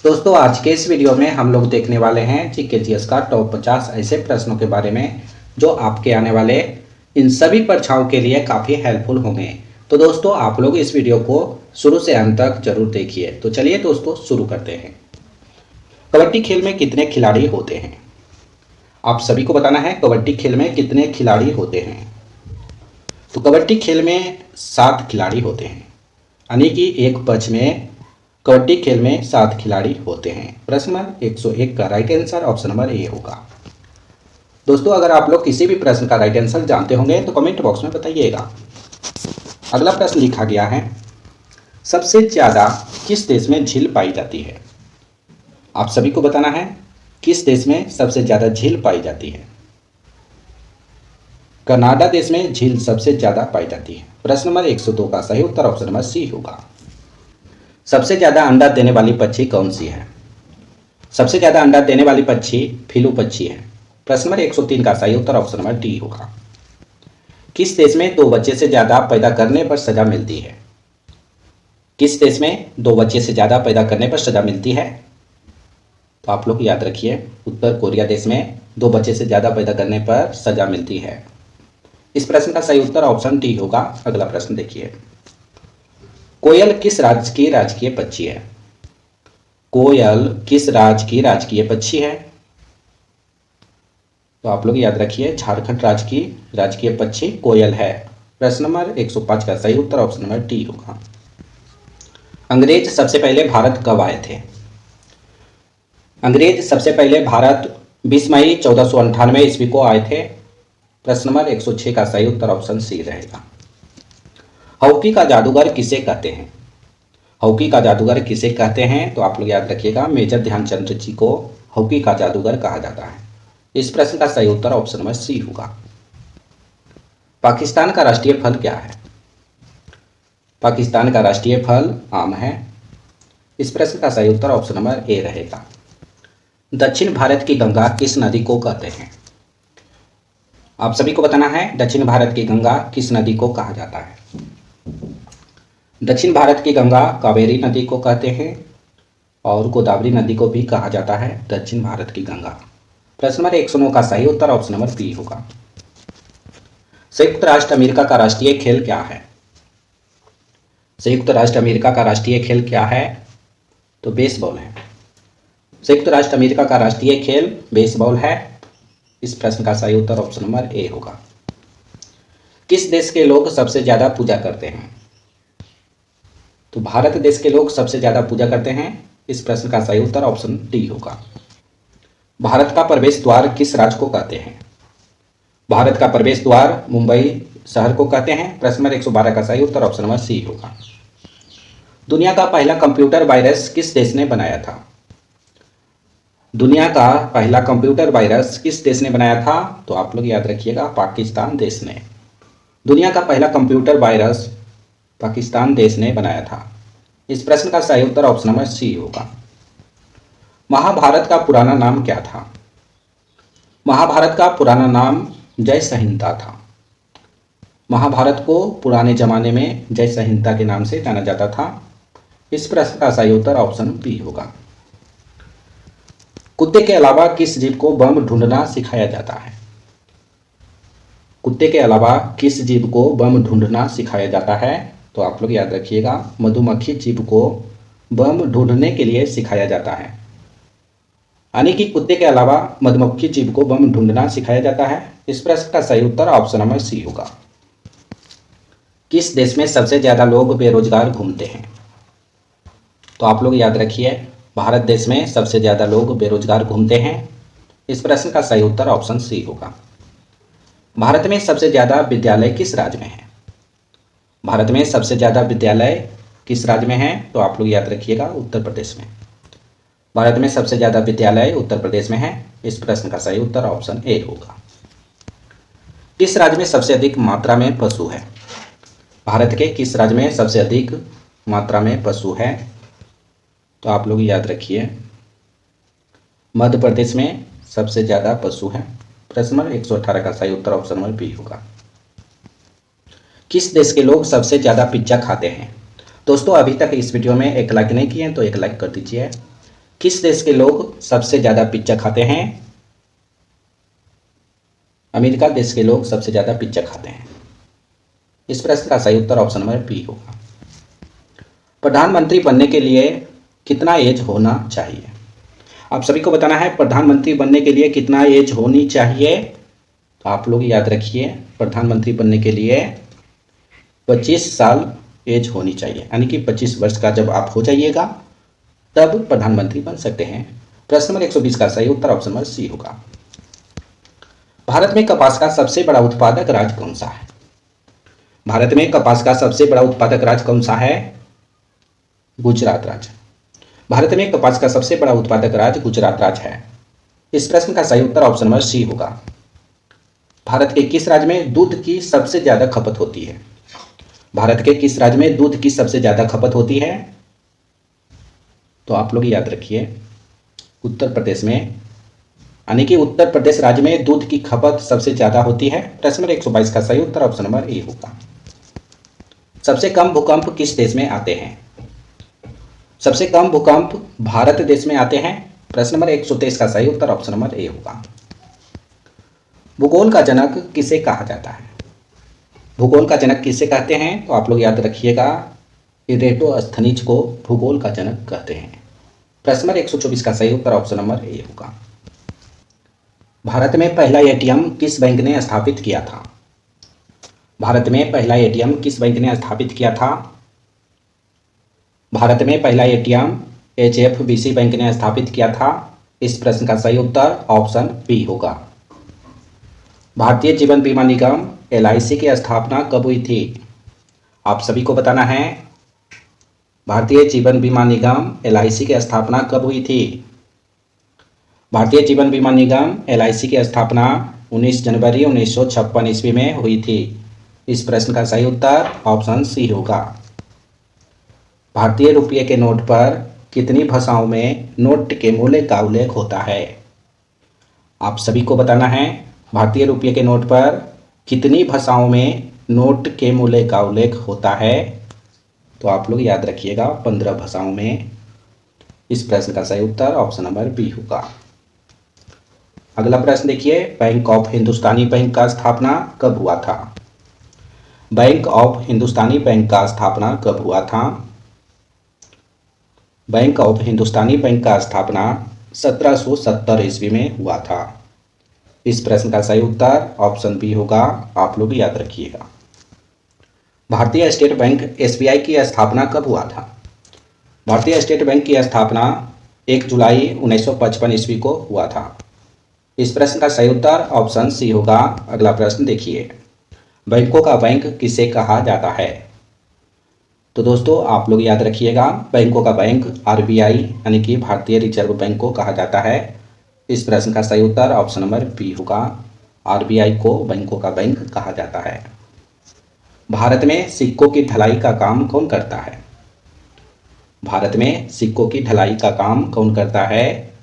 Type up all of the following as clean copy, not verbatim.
दोस्तों आज के इस वीडियो में हम लोग देखने वाले हैं जीकेजीएस का टॉप 50 ऐसे प्रश्नों के बारे में जो आपके आने वाले इन सभी परीक्षाओं के लिए काफ़ी हेल्पफुल होंगे। तो दोस्तों आप लोग इस वीडियो को शुरू से अंत तक जरूर देखिए। तो चलिए दोस्तों शुरू करते हैं। कबड्डी खेल में कितने खिलाड़ी होते हैं? आप सभी को बताना है कबड्डी खेल में कितने खिलाड़ी होते हैं। तो कबड्डी खेल में 7 खिलाड़ी होते हैं, यानी कि एक पक्ष में कबड्डी खेल में 7 खिलाड़ी होते हैं। प्रश्न नंबर 101 का right answer option number A होगा। दोस्तों अगर आप लोग किसी भी प्रश्न का राइट आंसर जानते होंगे तो कमेंट बॉक्स में बताइएगा। अगला प्रश्न लिखा गया है, सबसे ज़्यादा किस देश में झील पाई जाती है? आप सभी को बताना है किस देश में सबसे ज़्यादा झील पाई जाती है। कनाडा देश में झील सबसे ज़्यादा पाई जाती है। प्रश्न नंबर 102 का सही उत्तर ऑप्शन नंबर सी होगा। सबसे ज़्यादा अंडा देने वाली पक्षी कौन सी है? सबसे ज़्यादा अंडा देने वाली पक्षी फीलू पक्षी है। प्रश्न नंबर 103 का सही उत्तर ऑप्शन नंबर डी होगा। किस देश में 2 बच्चे से ज़्यादा पैदा करने पर सज़ा मिलती है? किस देश में 2 बच्चे से ज़्यादा पैदा करने पर सज़ा मिलती है? तो आप लोग याद रखिए, उत्तर कोरिया देश में 2 बच्चे से ज़्यादा पैदा करने पर सज़ा मिलती है। इस प्रश्न का सही उत्तर ऑप्शन डी होगा। अगला प्रश्न देखिए, कोयल किस राज्य की राजकीय पक्षी है? कोयल किस राज्य की राजकीय पक्षी है? तो आप लोग याद रखिए, झारखंड राज्य की राजकीय पक्षी कोयल है। प्रश्न नंबर 105 का सही उत्तर ऑप्शन नंबर डी होगा। अंग्रेज सबसे पहले भारत कब आए थे? अंग्रेज सबसे पहले भारत 20 मई 1498 ईस्वी को आए थे। प्रश्न नंबर 106 का सही उत्तर ऑप्शन सी रहेगा। हॉकी का जादूगर किसे कहते हैं? हॉकी का जादूगर किसे कहते हैं? तो आप लोग याद रखिएगा, मेजर ध्यानचंद जी को हॉकी का जादूगर कहा जाता है। इस प्रश्न का सही उत्तर ऑप्शन नंबर सी होगा। पाकिस्तान का राष्ट्रीय फल क्या है? पाकिस्तान का राष्ट्रीय फल आम है। इस प्रश्न का सही उत्तर ऑप्शन नंबर ए रहेगा। दक्षिण भारत की गंगा किस नदी को कहते हैं? आप सभी को बताना है दक्षिण भारत की गंगा किस नदी को कहा जाता है। दक्षिण भारत की गंगा कावेरी नदी को कहते हैं और गोदावरी नदी को भी कहा जाता है दक्षिण भारत की गंगा। प्रश्न नंबर 109 का सही उत्तर ऑप्शन नंबर बी होगा। संयुक्त राष्ट्र अमेरिका का राष्ट्रीय खेल क्या है? संयुक्त राष्ट्र अमेरिका का राष्ट्रीय खेल क्या है? तो बेसबॉल है। संयुक्त राष्ट्र अमेरिका का राष्ट्रीय खेल बेसबॉल है। इस प्रश्न का सही उत्तर ऑप्शन नंबर ए होगा। किस देश के लोग सबसे ज़्यादा पूजा करते हैं? तो भारत देश के लोग सबसे ज़्यादा पूजा करते हैं। इस प्रश्न का सही उत्तर ऑप्शन डी होगा। भारत का प्रवेश द्वार किस राज्य को कहते हैं? भारत का प्रवेश द्वार मुंबई शहर को कहते हैं। प्रश्न नंबर 112 का सही उत्तर ऑप्शन नंबर सी होगा। दुनिया का पहला कंप्यूटर वायरस किस देश ने बनाया था? दुनिया का पहला कंप्यूटर वायरस किस देश ने बनाया था? तो आप लोग याद रखिएगा, पाकिस्तान देश ने। दुनिया का पहला कंप्यूटर वायरस पाकिस्तान देश ने बनाया था। इस प्रश्न का सही उत्तर ऑप्शन नंबर सी होगा। महाभारत का पुराना नाम क्या था? महाभारत का पुराना नाम जय संहिता था। महाभारत को पुराने जमाने में जय संहिता के नाम से जाना जाता था। इस प्रश्न का सही उत्तर ऑप्शन बी होगा। कुत्ते के अलावा किस जीव को बम ढूंढना सिखाया जाता है? कुत्ते के अलावा किस जीव को बम ढूंढना सिखाया जाता है? तो आप लोग याद रखिएगा, मधुमक्खी जीव को बम ढूंढने के लिए सिखाया जाता है। यानी कि कुत्ते के अलावा मधुमक्खी जीव को बम ढूंढना सिखाया जाता है। इस प्रश्न का सही उत्तर ऑप्शन नंबर सी होगा। किस देश में सबसे ज़्यादा लोग बेरोजगार घूमते हैं? तो आप लोग याद रखिए, भारत देश में सबसे ज़्यादा लोग बेरोजगार घूमते हैं। इस प्रश्न का सही उत्तर ऑप्शन सी होगा। भारत में सबसे ज़्यादा विद्यालय किस राज्य में है? भारत में सबसे ज़्यादा विद्यालय किस राज्य में है? तो आप लोग याद रखिएगा, उत्तर प्रदेश में। भारत में सबसे ज़्यादा विद्यालय उत्तर प्रदेश में है। इस प्रश्न का सही उत्तर ऑप्शन ए होगा। किस राज्य में सबसे अधिक मात्रा में पशु है? भारत के किस राज्य में सबसे अधिक मात्रा में पशु है? तो आप लोग याद रखिए, मध्य प्रदेश में सबसे ज़्यादा पशु है। प्रश्न नंबर 118 का सही उत्तर ऑप्शन नंबर बी होगा। किस देश के लोग सबसे ज़्यादा पिज्ज़ा खाते हैं? दोस्तों अभी तक इस वीडियो में एक लाइक नहीं किए हैं तो एक लाइक कर दीजिए। किस देश के लोग सबसे ज़्यादा पिज्ज़ा खाते हैं? अमेरिका देश के लोग सबसे ज़्यादा पिज्ज़ा खाते हैं। इस प्रश्न का सही उत्तर ऑप्शन नंबर बी होगा। प्रधानमंत्री बनने के लिए कितना एज होना चाहिए? आप सभी को बताना है प्रधानमंत्री बनने के लिए कितना एज होनी चाहिए। तो आप लोग याद रखिए, प्रधानमंत्री बनने के लिए 25 साल एज होनी चाहिए, यानी कि 25 वर्ष का जब आप हो जाइएगा तब प्रधानमंत्री बन सकते हैं। प्रश्न नंबर 120 का सही उत्तर ऑप्शन नंबर सी होगा। भारत में कपास का सबसे बड़ा उत्पादक राज्य कौन सा है? भारत में कपास का सबसे बड़ा उत्पादक राज्य कौन सा है? गुजरात राज्य। भारत में कपास का सबसे बड़ा उत्पादक राज्य गुजरात राज्य है। इस प्रश्न का सही उत्तर ऑप्शन नंबर सी होगा। भारत के किस राज्य में दूध की सबसे ज्यादा खपत होती है? भारत के किस राज्य में दूध की सबसे ज्यादा खपत होती है? तो आप लोग याद रखिए, उत्तर प्रदेश में, यानी कि उत्तर प्रदेश राज्य में दूध की खपत सबसे ज्यादा होती है। प्रश्न नंबर 122 का सही उत्तर ऑप्शन नंबर ए होगा। सबसे कम भूकंप किस देश में आते हैं? सबसे कम भूकंप भारत देश में आते हैं। प्रश्न नंबर 123 का सही उत्तर ऑप्शन नंबर ए होगा। भूगोल का जनक किसे कहा जाता है? भूगोल का जनक किसे कहते हैं? तो आप लोग याद रखिएगा, इरेटोस्थनीज को भूगोल का जनक कहते हैं। प्रश्न नंबर 124 का सही उत्तर ऑप्शन नंबर ए होगा। भारत में पहला एटीएम किस बैंक ने स्थापित किया था? भारत में पहला एटीएम किस बैंक ने स्थापित किया था? भारत में पहला एटीएम HFBC बैंक ने स्थापित किया था। इस प्रश्न का सही उत्तर ऑप्शन बी होगा। भारतीय जीवन बीमा निगम LIC की स्थापना कब हुई थी? आप सभी को बताना है, भारतीय जीवन बीमा निगम LIC की स्थापना कब हुई थी? भारतीय जीवन बीमा निगम LIC की स्थापना 19 जनवरी 1956 ईस्वी में हुई थी। इस प्रश्न का सही उत्तर ऑप्शन सी होगा। भारतीय रुपये के नोट पर कितनी भाषाओं में नोट के मूल्य का उल्लेख होता है? आप सभी को बताना है, भारतीय रुपये के नोट पर कितनी भाषाओं में नोट के मूल्य का उल्लेख होता है? तो आप लोग याद रखिएगा, 15 भाषाओं में। इस प्रश्न का सही उत्तर ऑप्शन नंबर बी होगा। अगला प्रश्न देखिए, बैंक ऑफ हिंदुस्तानी बैंक का स्थापना कब हुआ था? बैंक ऑफ हिंदुस्तानी बैंक का स्थापना कब हुआ था? बैंक ऑफ हिंदुस्तानी बैंक का स्थापना 1770 ईस्वी में हुआ था। इस प्रश्न का सही उत्तर ऑप्शन बी होगा। आप लोग याद रखिएगा। भारतीय स्टेट बैंक SBI की स्थापना कब हुआ था? भारतीय स्टेट बैंक की स्थापना 1 जुलाई 1955 ईस्वी को हुआ था। इस प्रश्न का सही उत्तर ऑप्शन सी होगा। अगला प्रश्न देखिए, बैंकों का बैंक किसे कहा जाता है? तो दोस्तों आप लोग याद रखिएगा, बैंकों का बैंक RBI यानी कि भारतीय रिजर्व बैंक को कहा जाता है। इस प्रश्न का सही उत्तर ऑप्शन नंबर बी होगा। RBI को बैंकों का बैंक कहा जाता है। भारत में सिक्कों की ढलाई का काम कौन करता है? भारत में सिक्कों की ढलाई का काम कौन करता है?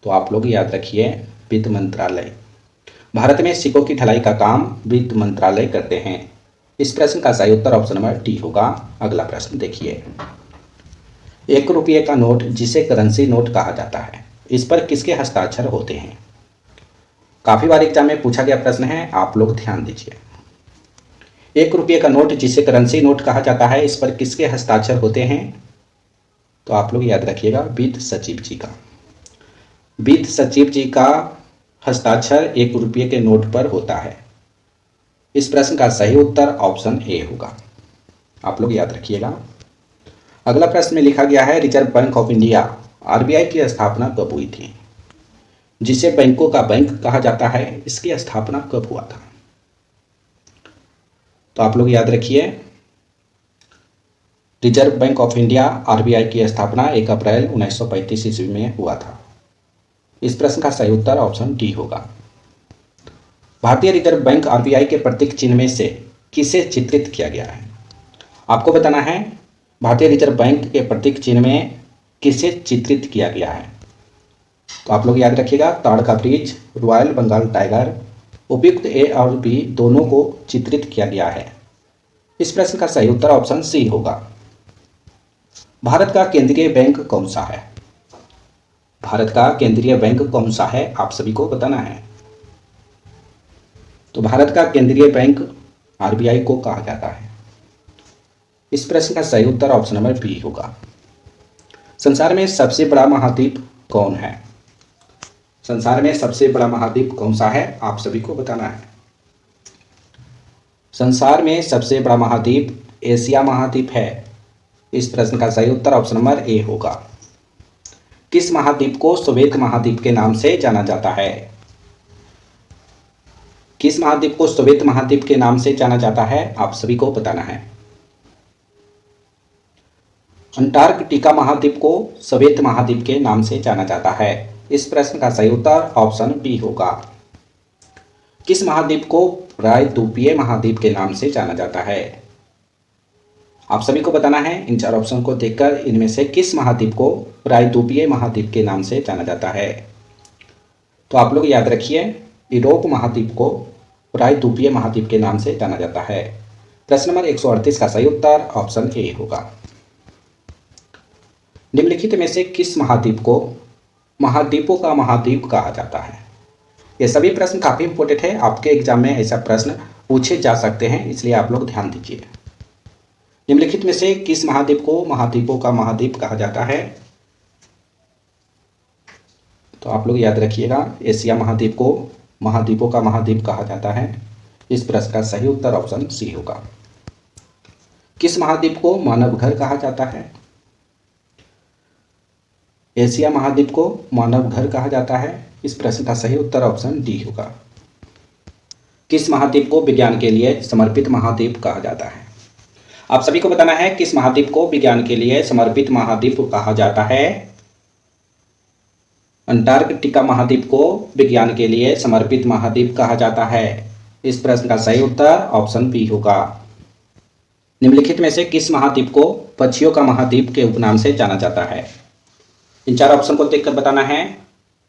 तो आप लोग याद रखिए, वित्त मंत्रालय। भारत में सिक्कों की ढलाई का काम वित्त मंत्रालय करते हैं। इस प्रश्न का सही उत्तर ऑप्शन नंबर डी होगा। अगला प्रश्न देखिए, 1 रुपये का नोट जिसे करेंसी नोट कहा जाता है, इस पर किसके हस्ताक्षर होते हैं? काफी बार एग्जाम में पूछा गया प्रश्न है, आप लोग ध्यान दीजिए। 1 रुपये का नोट जिसे करेंसी नोट कहा जाता है, इस पर किसके हस्ताक्षर होते हैं? तो आप लोग याद रखिएगा, वित्त सचिव जी का। वित्त सचिव जी का हस्ताक्षर 1 रुपये के नोट पर होता है। इस प्रश्न का सही उत्तर ऑप्शन ए होगा। आप लोग याद रखिएगा। अगला प्रश्न में लिखा गया है, reserve bank of India RBI की स्थापना कब हुई थी? जिसे बैंकों का बैंक कहा जाता है, इसकी स्थापना कब हुआ था? तो आप लोग याद रखिए, reserve bank of India RBI की स्थापना 1 अप्रैल 1935 ईस्वी में हुआ था। इस प्रश्न का सही उत्तर ऑप्शन डी होगा। भारतीय रिजर्व बैंक RBI के प्रतीक चिन्ह में से किसे चित्रित किया गया है? आपको बताना है, भारतीय रिजर्व बैंक के प्रतीक चिन्ह में किसे चित्रित किया गया है? तो आप लोग याद रखिएगा, ताड़ का वृक्ष, रॉयल बंगाल टाइगर, उपयुक्त A और B दोनों को चित्रित किया गया है। इस प्रश्न का सही उत्तर ऑप्शन सी होगा। भारत का केंद्रीय बैंक कौन सा है? भारत का केंद्रीय बैंक कौन सा है, आप सभी को बताना है। तो भारत का केंद्रीय बैंक आरबीआई को कहा जाता है। इस प्रश्न का सही उत्तर ऑप्शन नंबर बी होगा। संसार में सबसे बड़ा महाद्वीप कौन है? संसार में सबसे बड़ा महाद्वीप कौन सा है, आप सभी को बताना है। संसार में सबसे बड़ा महाद्वीप एशिया महाद्वीप है। इस प्रश्न का सही उत्तर ऑप्शन नंबर ए होगा। किस महाद्वीप को श्वेत महाद्वीप के नाम से जाना जाता है? किस महाद्वीप को श्वेत महाद्वीप के नाम से जाना जाता है, आप सभी को बताना है। अंटार्कटिका महाद्वीप को श्वेत महाद्वीप के नाम से जाना जाता है। इस प्रश्न का सही उत्तर ऑप्शन बी होगा। किस महाद्वीप को प्रायद्वीपीय महाद्वीप के नाम से जाना जाता है? आप सभी को बताना है। इन चार ऑप्शन को देखकर इनमें से किस महाद्वीप को प्रायद्वीपीय महाद्वीप के नाम से जाना जाता है? तो आप लोग याद रखिए, यूरोप महाद्वीप को प्रायद्वीपीय महाद्वीप के नाम से जाना जाता है। प्रश्न नंबर 138 का सही उत्तर ऑप्शन ए होगा। निम्नलिखित में से किस महाद्वीप को महाद्वीपों का महाद्वीप कहा जाता है? ये सभी प्रश्न काफ़ी इंपॉर्टेंट है, आपके एग्जाम में ऐसा प्रश्न पूछे जा सकते हैं, इसलिए आप लोग ध्यान दीजिए। निम्नलिखित में से किस महाद्वीप को महाद्वीपों का महाद्वीप कहा जाता है? तो आप लोग याद रखिएगा, एशिया महाद्वीप को महाद्वीपों का महाद्वीप कहा जाता है। इस प्रश्न का सही उत्तर ऑप्शन सी होगा। किस महाद्वीप को मानव घर कहा जाता है? एशिया महाद्वीप को मानव घर कहा जाता है। इस प्रश्न का सही उत्तर ऑप्शन डी होगा। किस महाद्वीप को विज्ञान के लिए समर्पित महाद्वीप कहा जाता है? आप सभी को बताना है, किस महाद्वीप को विज्ञान के लिए समर्पित महाद्वीप कहा जाता है? अंटार्कटिका महाद्वीप को विज्ञान के लिए समर्पित महाद्वीप कहा जाता है। इस प्रश्न का सही उत्तर ऑप्शन बी होगा। निम्नलिखित में से किस महाद्वीप को पक्षियों का महाद्वीप के उपनाम से जाना जाता है? इन चार ऑप्शन को देखकर बताना है,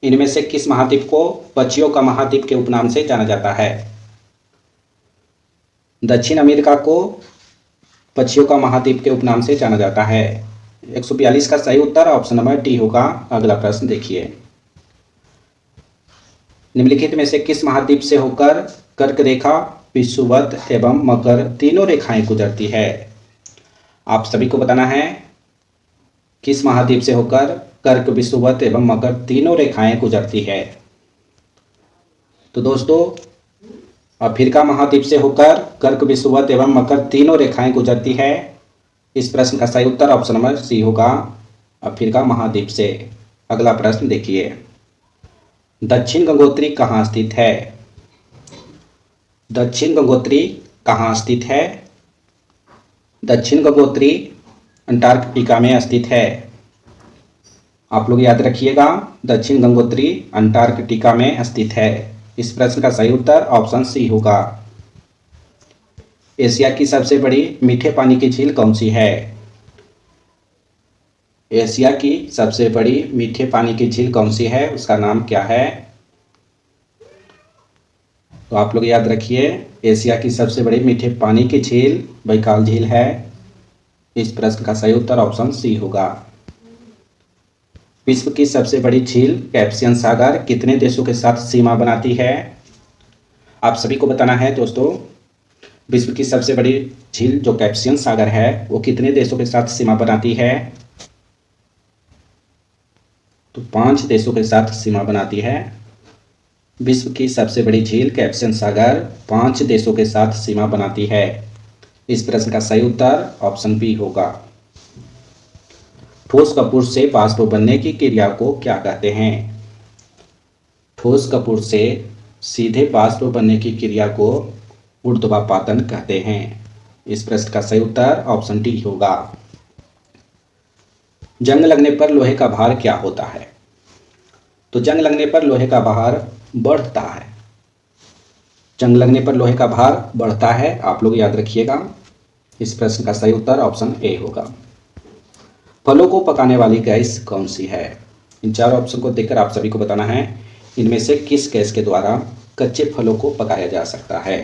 इनमें से किस महाद्वीप को पक्षियों का महाद्वीप के उपनाम से जाना जाता है? दक्षिण अमेरिका को पक्षियों का महाद्वीप के उपनाम से जाना जाता है। 142 का सही उत्तर ऑप्शन नंबर डी होगा। अगला प्रश्न देखिए, निम्नलिखित में से किस महाद्वीप से होकर कर्क रेखा, विषुवत एवं मकर तीनों रेखाएं गुजरती है? आप सभी को बताना है, किस महाद्वीप से होकर कर्क, विषुवत एवं मकर तीनों रेखाएं गुजरती है? तो दोस्तों, अफ्रीका महाद्वीप से होकर कर्क, विषुवत एवं मकर तीनों रेखाएं गुजरती है। इस प्रश्न का सही उत्तर ऑप्शन नंबर सी होगा, अफ्रीका महाद्वीप से। अगला प्रश्न देखिए, दक्षिण गंगोत्री कहाँ स्थित है? दक्षिण गंगोत्री कहाँ स्थित है? दक्षिण गंगोत्री अंटार्कटिका में स्थित है। आप लोग याद रखिएगा, दक्षिण गंगोत्री अंटार्कटिका में स्थित है। इस प्रश्न का सही उत्तर ऑप्शन सी होगा। एशिया की सबसे बड़ी मीठे पानी की झील कौन सी है? एशिया की सबसे बड़ी मीठे पानी की झील कौन सी है, उसका नाम क्या है? तो आप लोग याद रखिए, एशिया की सबसे बड़ी मीठे पानी की झील बैकाल झील है। इस प्रश्न का सही उत्तर ऑप्शन सी होगा। विश्व की सबसे बड़ी झील कैस्पियन सागर कितने देशों के साथ सीमा बनाती है? आप सभी को बताना है दोस्तों, विश्व की सबसे बड़ी झील जो कैस्पियन सागर है वो कितने देशों के साथ सीमा बनाती है? तो 5 देशों के साथ सीमा बनाती है। विश्व की सबसे बड़ी झील कैस्पियन सागर 5 देशों के साथ सीमा बनाती है। इस प्रश्न का सही उत्तर ऑप्शन बी होगा। ठोस कपूर से वाष्प बनने की क्रिया को क्या कहते हैं? ठोस कपूर से सीधे वाष्प बनने की क्रिया को ऊर्ध्वपातन कहते हैं। इस प्रश्न का सही उत्तर ऑप्शन डी होगा। जंग लगने पर लोहे का भार क्या होता है? तो जंग लगने पर लोहे का भार बढ़ता है। जंग लगने पर लोहे का भार बढ़ता है, आप लोग याद रखिएगा। इस प्रश्न का सही उत्तर ऑप्शन ए होगा। फलों को पकाने वाली गैस कौन सी है? इन 4 ऑप्शन को देखकर आप सभी को बताना है, इनमें से किस गैस के द्वारा कच्चे फलों को पकाया जा सकता है?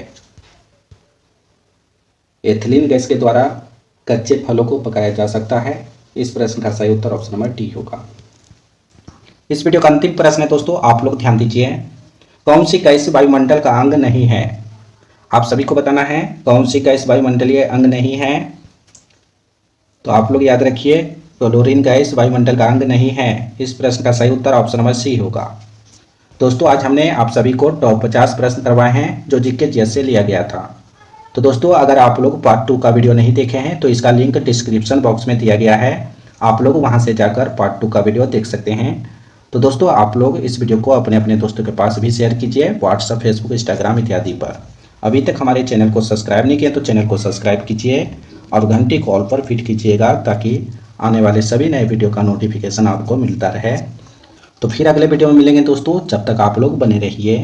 एथिलीन गैस के द्वारा कच्चे फलों को पकाया जा सकता है। इस प्रश्न का सही उत्तर ऑप्शन नंबर डी होगा। इस वीडियो का अंतिम प्रश्न है दोस्तों, आप लोग ध्यान दीजिए। कौन सी गैस वायुमंडल का अंग नहीं है? आप सभी को बताना है कौन सी गैस वायुमंडलीय अंग नहीं है। तो आप लोग याद रखिए, क्लोरीन गैस वायुमंडल का अंग नहीं है। इस प्रश्न का सही उत्तर ऑप्शन नंबर सी होगा। दोस्तों आज हमने आप सभी को टॉप 50 प्रश्न करवाए हैं जो जीके जीएस से लिया गया था। तो दोस्तों अगर आप लोग पार्ट 2 का वीडियो नहीं देखे हैं तो इसका लिंक डिस्क्रिप्शन बॉक्स में दिया गया है, आप लोग वहां से जाकर पार्ट 2 का वीडियो देख सकते हैं। तो दोस्तों आप लोग इस वीडियो को अपने अपने दोस्तों के पास भी शेयर कीजिए, व्हाट्सएप, फेसबुक, इंस्टाग्राम इत्यादि पर। अभी तक हमारे चैनल को सब्सक्राइब नहीं किया तो चैनल को सब्सक्राइब कीजिए और घंटी कॉल पर फिट कीजिएगा ताकि आने वाले सभी नए वीडियो का नोटिफिकेशन आपको मिलता रहे। तो फिर अगले वीडियो में मिलेंगे दोस्तों, जब तक आप लोग बने रहिए।